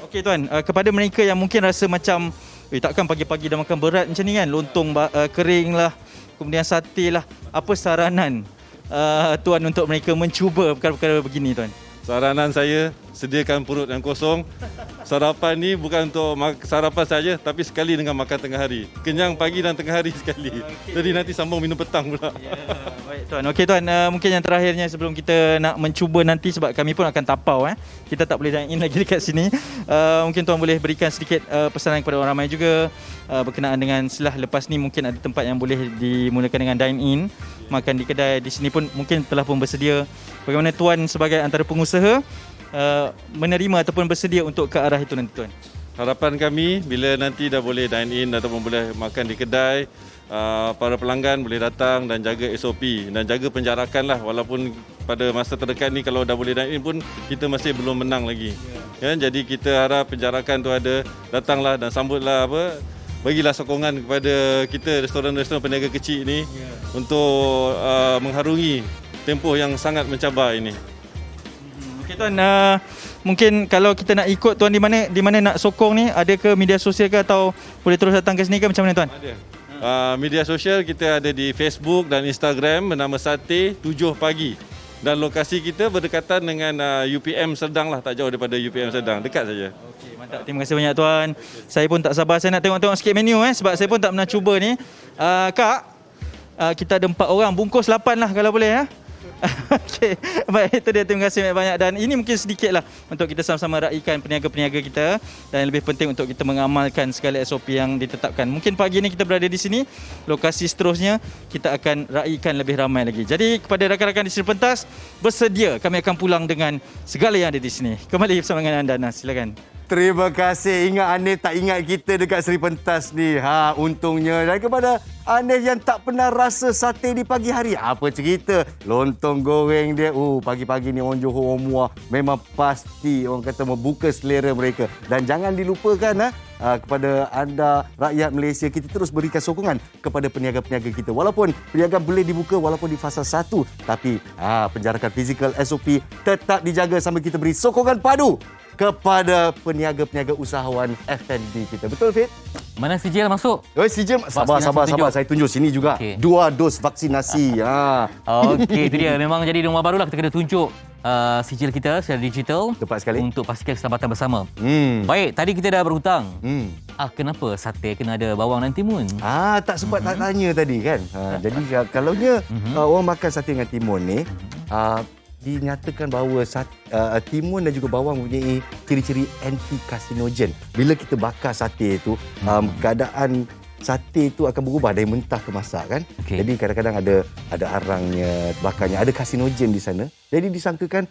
Okey tuan, kepada mereka yang mungkin rasa macam takkan pagi-pagi dah makan berat macam ni kan, lontong kering lah, kemudian sate lah, apa saranan tuan untuk mereka mencuba perkara-perkara begini tuan? Saranan saya, sediakan perut yang kosong. Sarapan ni bukan untuk sarapan saja, tapi sekali dengan makan tengah hari. Kenyang pagi dan tengah hari sekali. Jadi nanti sambung minum petang pula. Baik tuan. Okey tuan, mungkin yang terakhirnya sebelum kita nak mencuba nanti sebab kami pun akan tapau kita tak boleh dine in lagi dekat sini. Mungkin tuan boleh berikan sedikit pesanan kepada orang ramai juga berkenaan dengan setelah lepas ni mungkin ada tempat yang boleh dimulakan dengan dine in, makan di kedai di sini pun mungkin telah pun bersedia. Bagaimana tuan sebagai antara pengusaha menerima ataupun bersedia untuk ke arah itu nanti tuan? Harapan kami bila nanti dah boleh dine in ataupun boleh makan di kedai, para pelanggan boleh datang dan jaga SOP dan jaga penjarakan lah. Walaupun pada masa terdekat ni kalau dah boleh dine in pun kita masih belum menang lagi. Jadi kita harap penjarakan tu ada, datanglah dan sambutlah bagilah sokongan kepada kita restoran-restoran peniaga kecil ni untuk mengharungi tempoh yang sangat mencabar ini. Okey tuan, mungkin kalau kita nak ikut tuan di mana nak sokong ni, ada ke media sosial ke atau boleh terus datang ke sini ke macam mana tuan? Ada. Media sosial kita ada di Facebook dan Instagram bernama Sate 7 Pagi. Dan lokasi kita berdekatan dengan UPM Serdang lah, tak jauh daripada UPM Serdang, dekat saja. Okey, mantap. Terima kasih banyak tuan. Saya pun tak sabar saya nak tengok-tengok sikit menu sebab saya pun tak pernah cuba ni. Kak, kita ada 4 orang, bungkus 8 lah kalau boleh Okey, baik, itu dia, terima kasih banyak. Dan ini mungkin sedikitlah untuk kita sama-sama raikan peniaga-peniaga kita, dan yang lebih penting untuk kita mengamalkan segala SOP yang ditetapkan. Mungkin pagi ini kita berada di sini, lokasi seterusnya kita akan raikan lebih ramai lagi. Jadi kepada rakan-rakan di Seri Pentas, bersedia, kami akan pulang dengan segala yang ada di sini. Kembali bersama dengan anda, Nas, silakan. Terima kasih. Ingat Anif tak ingat kita dekat Seri Pentas ni. Untungnya. Dan kepada Anif yang tak pernah rasa sate di pagi hari, apa cerita? Lontong goreng dia. Pagi-pagi ni orang Johor, orang Muar memang pasti orang kata membuka selera mereka. Dan jangan dilupakan kepada anda rakyat Malaysia, kita terus berikan sokongan kepada peniaga-peniaga kita. Walaupun perniagaan boleh dibuka walaupun di fasa 1, tapi penjarakan fizikal SOP tetap dijaga sambil kita beri sokongan padu kepada peniaga-peniaga usahawan F&B kita. Betul, Fit? Mana sijil masuk? Sijil. Sabar. Saya tunjuk sini juga. Okay. 2 dos vaksinasi. Okey, itu dia. Memang jadi norma barulah, kita kena tunjuk sijil kita secara digital. Tepat sekali. Untuk pastikan keselamatan bersama. Baik, tadi kita dah berhutang. Kenapa sate kena ada bawang dan timun? Tak sempat tak tanya tadi kan. Jadi kalaunya orang makan sate dengan timun ni, dinyatakan bahawa timun dan juga bawang mempunyai ciri-ciri anti-karsinogen. Bila kita bakar sate itu, keadaan sate itu akan berubah dari mentah ke masak kan. Okay. Jadi kadang-kadang ada arangnya, bakarnya, ada karsinogen di sana. Jadi disangkakan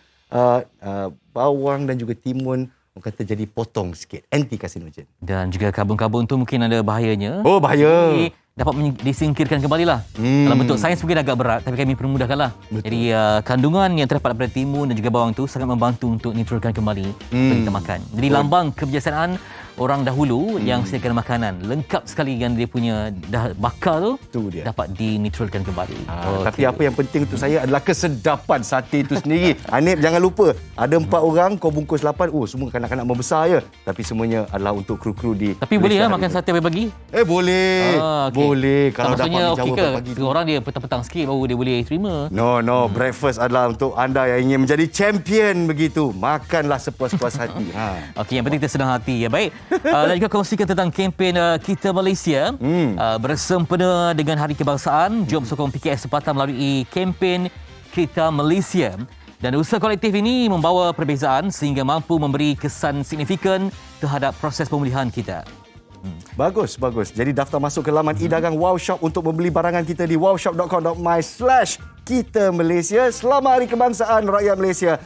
bawang dan juga timun orang kata jadi potong sikit, anti-karsinogen. Dan juga kabun-kabun tu mungkin ada bahayanya. Oh, bahaya. Jadi, dapat disingkirkan kembali lah. Dalam bentuk sains mungkin agak berat, tapi kami permudahkanlah. Jadi kandungan yang terdapat pada timun dan juga bawang tu sangat membantu untuk neutralkan kembali untuk kita makan. Jadi lambang kebiasaan orang dahulu yang sediakan makanan lengkap sekali yang dia punya dah bakar tu dapat dineutralkan kembali. Tapi apa yang penting untuk saya adalah kesedapan sate itu sendiri. Anip, jangan lupa ada 4 orang, kau bungkus 8. Semua kanak-kanak membesar je. Tapi semuanya adalah untuk kru-kru di Tapi boleh makan sate pagi-pagi? Boleh. Boleh. Kalau dapat Jawa pagi tu. Orang dia petang-petang sikit baru dia boleh terima. No. Breakfast adalah untuk anda yang ingin menjadi champion begitu. Makanlah sepuas-puas hati. Okey, yang penting kita senang hati. Ya, baik. Dan juga kongsikan tentang kempen Kita Malaysia bersempena dengan Hari Kebangsaan. Jom sokong PKS sepatah melalui kempen Kita Malaysia. Dan usaha kolektif ini membawa perbezaan sehingga mampu memberi kesan signifikan terhadap proses pemulihan kita. Bagus. Jadi daftar masuk ke laman e-dagang Wow Shop untuk membeli barangan kita di wowshop.com.my/Kita Malaysia. Selamat Hari Kebangsaan rakyat Malaysia.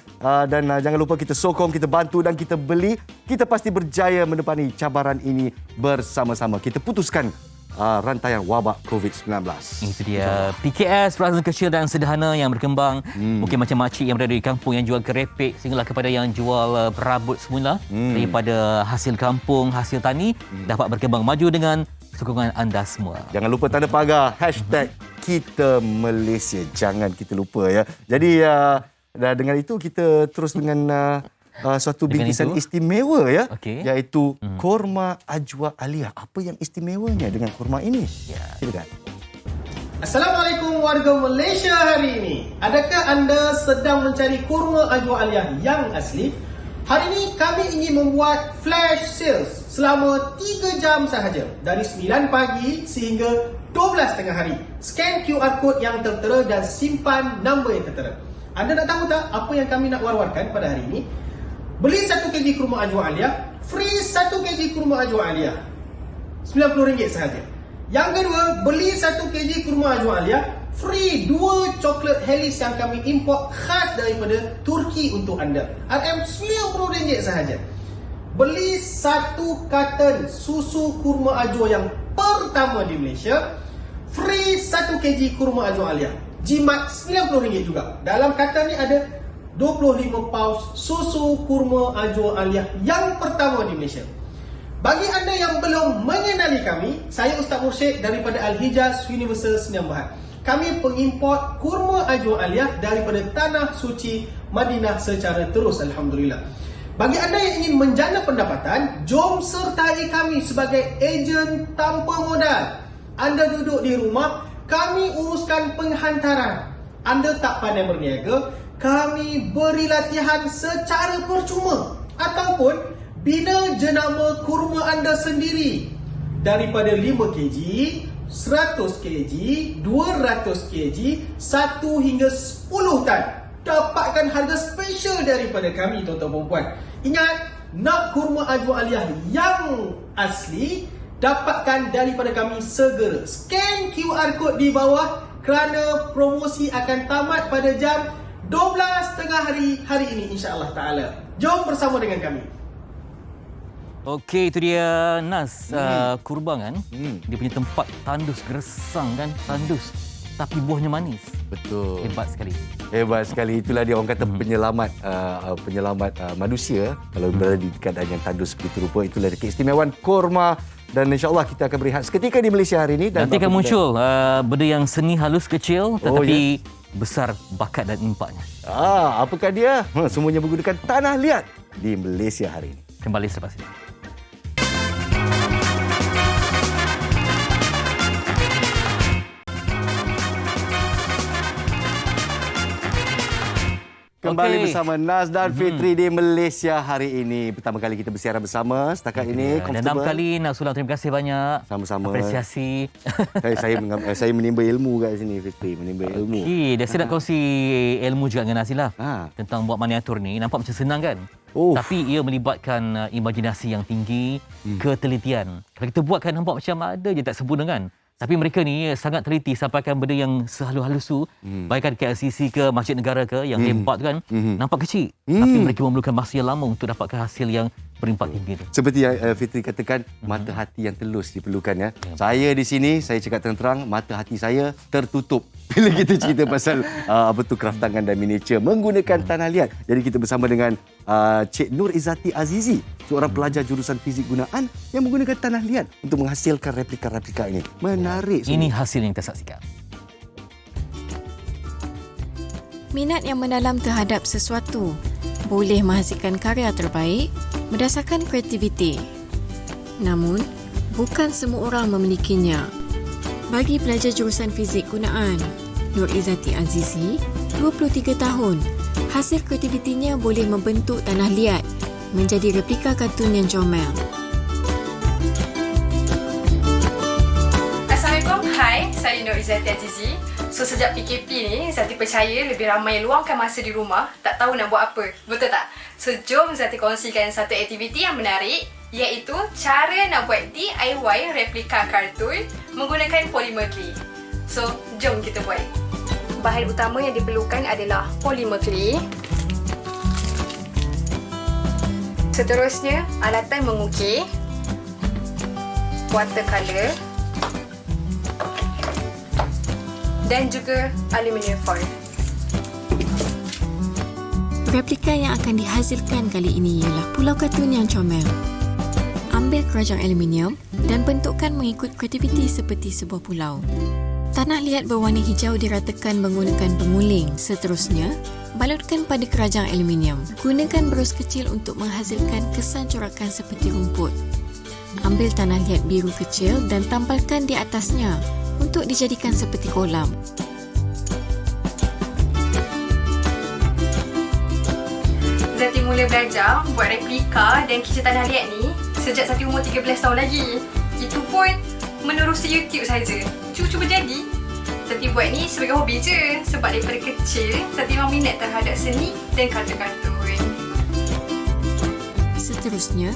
Dan jangan lupa kita sokong, kita bantu dan kita beli. Kita pasti berjaya mendepani cabaran ini bersama-sama. Kita putuskan rantaian wabak COVID-19. Itu dia. PKS perasaan kecil dan sederhana yang berkembang. Mungkin macam makcik yang berada di kampung yang jual kerepek sehinggalah kepada yang jual perabot semula daripada hasil kampung, hasil tani dapat berkembang maju dengan sokongan anda semua. Jangan lupa tanda pagar #Kita Malaysia. Jangan kita lupa ya. Jadi dengan itu kita terus dengan suatu bingkisan istimewa ya, iaitu korma ajwa Alia. Apa yang istimewanya dengan korma ini? Silakan. Assalamualaikum warga Malaysia hari ini. Adakah anda sedang mencari kurma ajwa Alia yang asli? Hari ini kami ingin membuat flash sales selama 3 jam sahaja, dari 9 pagi sehingga 12 tengah hari. Scan QR code yang tertera dan simpan nombor yang tertera. Anda nak tahu tak apa yang kami nak war-warkan pada hari ini? Beli 1 kg kurma ajwa Alia, free 1 kg kurma ajwa Alia. RM90 sahaja. Yang kedua, beli 1 kg kurma ajwa Alia, free 2 coklat Helis yang kami import khas daripada Turki untuk anda. RM90 sahaja. Beli 1 karton susu kurma ajwa yang pertama di Malaysia, free 1 kg kurma ajwa Alia. Jimat RM90 juga. Dalam karton ni ada 25 paus susu kurma ajwa Alia yang pertama di Malaysia. Bagi anda yang belum mengenali kami, saya Ustaz Mursyid daripada Al-Hijaz Universal Sdn Bhd. Kami pengimport kurma ajwa Alia daripada Tanah Suci Madinah secara terus, alhamdulillah. Bagi anda yang ingin menjana pendapatan, jom sertai kami sebagai ejen tanpa modal. Anda duduk di rumah, kami uruskan penghantaran. Anda tak pandai berniaga, kami beri latihan secara percuma ataupun bina jenama kurma anda sendiri. Daripada 5 kg 100 kg, 200 kg, 1 hingga 10 tan. Dapatkan harga special daripada kami, tuan-tuan dan puan. Ingat, nak kurma ajwa aliyah yang asli, dapatkan daripada kami segera. Scan QR code di bawah kerana promosi akan tamat pada jam 12 tengah hari ini, insya-Allah taala. Jom bersama dengan kami. Okey, itu dia Nas. Kurma kan, dia punya tempat tandus gersang kan, tandus. Tapi buahnya manis. Betul. Hebat sekali. Hebat sekali. Itulah dia orang kata penyelamat manusia kalau berada di keadaan yang tandus seperti rupa. Itulah keistimewaan kurma. Dan insya-Allah kita akan berehat seketika di Malaysia hari ini. Dan nanti akan muncul benda yang seni halus kecil tetapi besar bakat dan impaknya. Apakah dia? Semuanya menggunakan tanah liat di Malaysia hari ini. Kembali selepas ini. Kembali bersama Nas dan Fitri di Malaysia hari ini. Pertama kali kita bersiaran bersama setakat ini. Dan 6 kali nak ulang terima kasih banyak. Sama-sama. Apresiasi. Saya menimba ilmu kat sini, Fitri. Menimba ilmu. Okey, saya nak kongsi ilmu juga dengan Nas lah. Tentang buat miniatur ni. Nampak macam senang kan? Tapi ia melibatkan imajinasi yang tinggi, ketelitian. Kalau kita buat kan nampak macam ada je tak sempurna kan? Tapi mereka ni sangat teliti sampaikan benda yang sehalus-halus tu. Baikkan KLCC ke Masjid Negara ke yang hebat tu kan. Nampak kecil. Tapi mereka memerlukan masa yang lama untuk dapatkan hasil yang berimpak tinggi tu. Seperti yang Fitri katakan, mata hati yang telus diperlukan ya. Saya di sini, saya cakap terang-terang, mata hati saya tertutup bila kita cerita pasal craft tangan dan miniatur menggunakan tanah liat. Jadi kita bersama dengan Cik Nur Izzati Azizi, seorang pelajar jurusan fizik gunaan yang menggunakan tanah liat untuk menghasilkan replika-replika ini. Menarik. Ini hasil yang kita saksikan. Minat yang mendalam terhadap sesuatu boleh menghasilkan karya terbaik berdasarkan kreativiti. Namun, bukan semua orang memilikinya. Bagi pelajar jurusan fizik gunaan, Nur Izzati Azizi, 23 tahun, hasil kreativitinya boleh membentuk tanah liat menjadi replika kartun yang comel. Assalamualaikum, hai, saya Nur Izzati Azizi. So sejak PKP ni, Zati percaya lebih ramai luangkan masa di rumah, tak tahu nak buat apa. Betul tak? So jom Zati kongsikan satu aktiviti yang menarik, iaitu cara nak buat DIY replika kartun menggunakan polymer clay. So jom kita buat. Bahan utama yang diperlukan adalah polymer clay. Seterusnya, alatan mengukir, watercolor dan juga aluminium foil. Replika yang akan dihasilkan kali ini ialah pulau kartun yang comel. Ambil keranjang aluminium dan bentukkan mengikut kreativiti seperti sebuah pulau. Tanah liat berwarna hijau diratakan menggunakan penguling. Seterusnya, balutkan pada keranjang aluminium. Gunakan berus kecil untuk menghasilkan kesan corakan seperti rumput. Ambil tanah liat biru kecil dan tampalkan di atasnya untuk dijadikan seperti kolam. Zati mula belajar buat replika dan kicau tanah liat ni sejak Zati umur 13 tahun lagi. Itu pun menerusi YouTube saja. Cuba-cuba jadi. Zati buat ni sebagai hobi je. Sebab daripada kecil, Zati memang minat terhadap seni dan kartun-kartun. Seterusnya,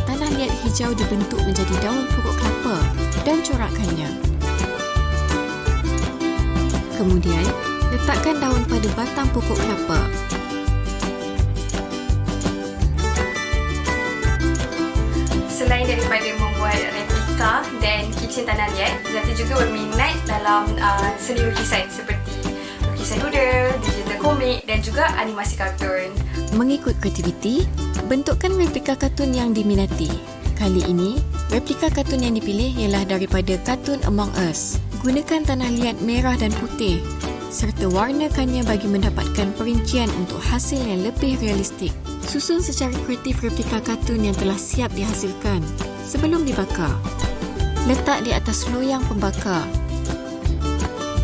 tanah liat hijau dibentuk menjadi daun pokok kelapa dan corakkannya. Kemudian, letakkan daun pada batang pokok kelapa. Selain daripada membuat replika dan kitchen tanah liat, Zati juga berminat dalam seni lukisan seperti lukisan doodle, digital komik dan juga animasi kartun. Mengikut kreativiti, bentukkan replika kartun yang diminati. Kali ini, replika kartun yang dipilih ialah daripada kartun Among Us. Gunakan tanah liat merah dan putih serta warnakannya bagi mendapatkan perincian untuk hasil yang lebih realistik. Susun secara kreatif replika kartun yang telah siap dihasilkan sebelum dibakar. Letak di atas loyang pembakar.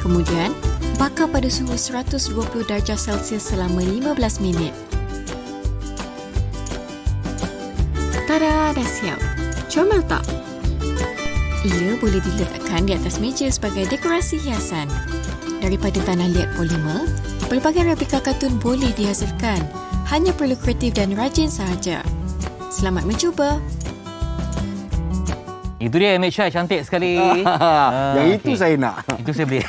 Kemudian, bakar pada suhu 120 darjah Celsius selama 15 minit. Tada, dah siap. Comel tak? Ia boleh diletakkan di atas meja sebagai dekorasi hiasan. Daripada tanah liat polimer, pelbagai replika kartun boleh dihasilkan. Hanya perlu kreatif dan rajin sahaja. Selamat mencuba! Itu dia MHI, cantik sekali. Yang itu saya nak. Itu saya beli.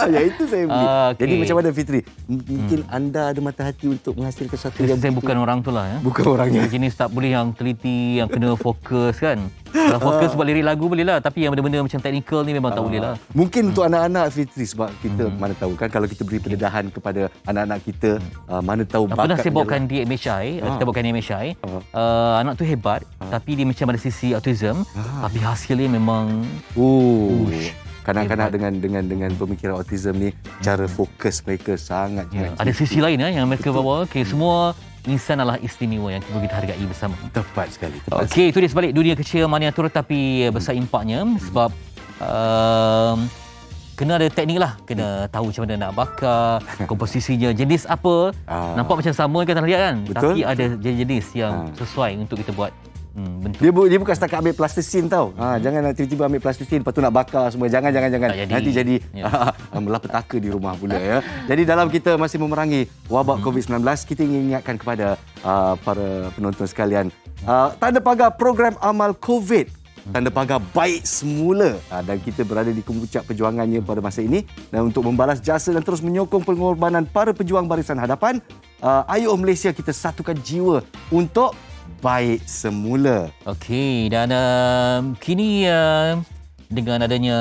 Yang itu saya beli. Okay. Jadi macam mana Fitri? Mungkin anda ada mata hati untuk menghasilkan satu yang saya bukan orang tu lah ya. Bukan orangnya. Jenis tak boleh yang teliti, yang kena fokus kan. Kalau fokus buat lirik lagu boleh lah, tapi yang benda-benda macam teknikal ni memang tak boleh lah. Mungkin untuk anak-anak Fitri, sebab kita mana tahu kan kalau kita beri pendedahan kepada anak-anak kita, mana tahu bakat. Pernah saya bawakan di MHI, kita bawakan di MHI. Anak tu hebat, tapi dia macam ada sisi autism, tapi hasilnya memang kanak-kanak dengan pemikiran autism ni, cara fokus mereka sangat ada sisi lain yang mereka bawa. Semua insan adalah istimewa yang perlu kita hargai bersama. Tepat sekali. Okey, itu dia sebalik dunia kecil miniatur tapi besar impaknya, sebab kena ada teknik lah, kena tahu macam mana nak bakar, komposisinya, jenis apa. Nampak macam sama kan, lihat kan? Betul. Tapi ada jenis yang sesuai untuk kita buat bentuk. Dia bukan setakat ambil plastisin tau. Jangan nak tiba-tiba ambil plastisin lepas tu nak bakar semua. Jangan. Nanti jadi malapetaka di rumah pula ya. Jadi dalam kita masih memerangi wabak COVID-19, kita ingin ingatkan kepada para penonton sekalian, tanda pagar program amal COVID, tanda pagar baik semula, dan kita berada di kemuncak perjuangannya pada masa ini, dan untuk membalas jasa dan terus menyokong pengorbanan para pejuang barisan hadapan, ayo Malaysia kita satukan jiwa untuk baik semula. Okey, dan kini dengan adanya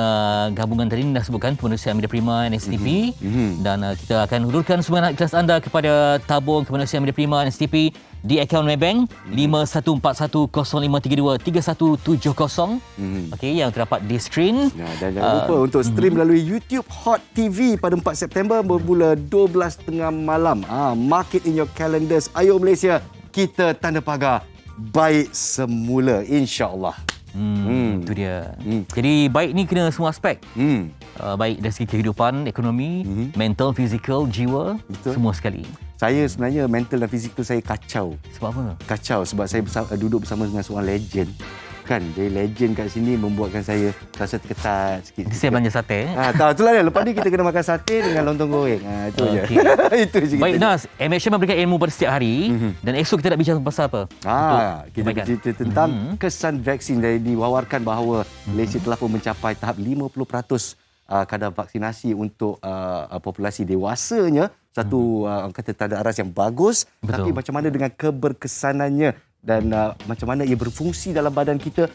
gabungan tadi dah sebutkan Kemanusiaan Media Prima NSTP, dan kita akan hulurkan semangat ikhlas anda kepada tabung Kemanusiaan Media Prima NSTP di akaun Maybank 5141-0173-170. Okey, yang terdapat di skrin. Dan jangan lupa untuk stream melalui YouTube Hot TV pada 4 September bermula 12.30 malam. Mark it in your calendars. Ayo Malaysia, kita tanda pagar baik semula, insya-Allah. Itu dia. Jadi baik ni kena semua aspek. Baik dari segi kehidupan, ekonomi, mental, fizikal, jiwa, semua sekali. Saya sebenarnya mental dan fizikal saya kacau. Sebab apa? Kacau sebab saya duduk bersama dengan seorang legend. Kan, dia legend kat sini membuatkan saya rasa terketat sikit. Saya belanja sate. Itulah dia. Lepas ni kita kena makan sate dengan lontong goreng. Itu je. Itu je. Baik Nas, MHI memberikan ilmu pada setiap hari, dan esok kita nak bincang pasal apa? Kita bercerita tentang kesan vaksin, dan diwawarkan bahawa Malaysia telah pun mencapai tahap 50% kadar vaksinasi untuk populasi dewasanya. Satu kata tanda aras yang bagus. Betul. Tapi macam mana dengan keberkesanannya dan macam mana ia berfungsi dalam badan kita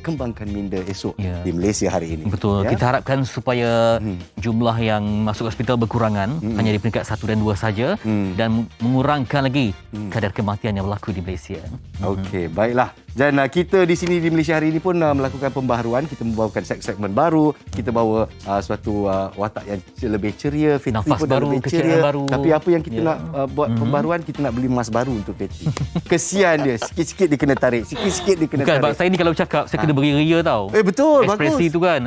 kembangkan minda esok di Malaysia hari ini. Betul. Kita harapkan supaya jumlah yang masuk hospital berkurangan, hanya di peringkat 1 dan 2 saja, dan mengurangkan lagi kadar kematian yang berlaku di Malaysia. Okey, baiklah. Dan kita di sini di Malaysia hari ini pun melakukan pembaharuan. Kita membawakan segmen baru, kita bawa suatu watak yang lebih ceria, Fitri nafas pun baru, lebih ceria. baru. Tapi apa yang kita nak buat pembaruan, kita nak beli emas baru untuk Fitri. Kesian dia, sikit-sikit dia kena tarik, sikit-sikit dia kena tarik. Bukan, saya ni kalau bercakap saya kena beria tau. Betul, ekspresi bagus. tu kan.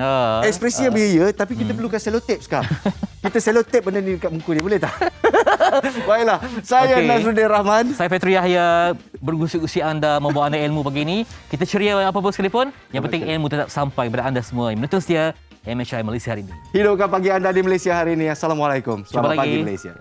Ekspresi yang beria, tapi kita perlukan selotip sekarang. Kita selotip benda ni dekat muka dia, boleh tak? Baiklah, saya Nazruddin Rahman. Saya Fitri Yahya, bergusi-gusi anda membawa anda ilmu pagi ini. Kita ceria apa pun sekalipun, yang penting ilmu tetap sampai kepada anda semua yang menonton setia MHI Malaysia hari ini. Hidupkan pagi anda di Malaysia hari ini. Assalamualaikum. Selamat pagi Malaysia.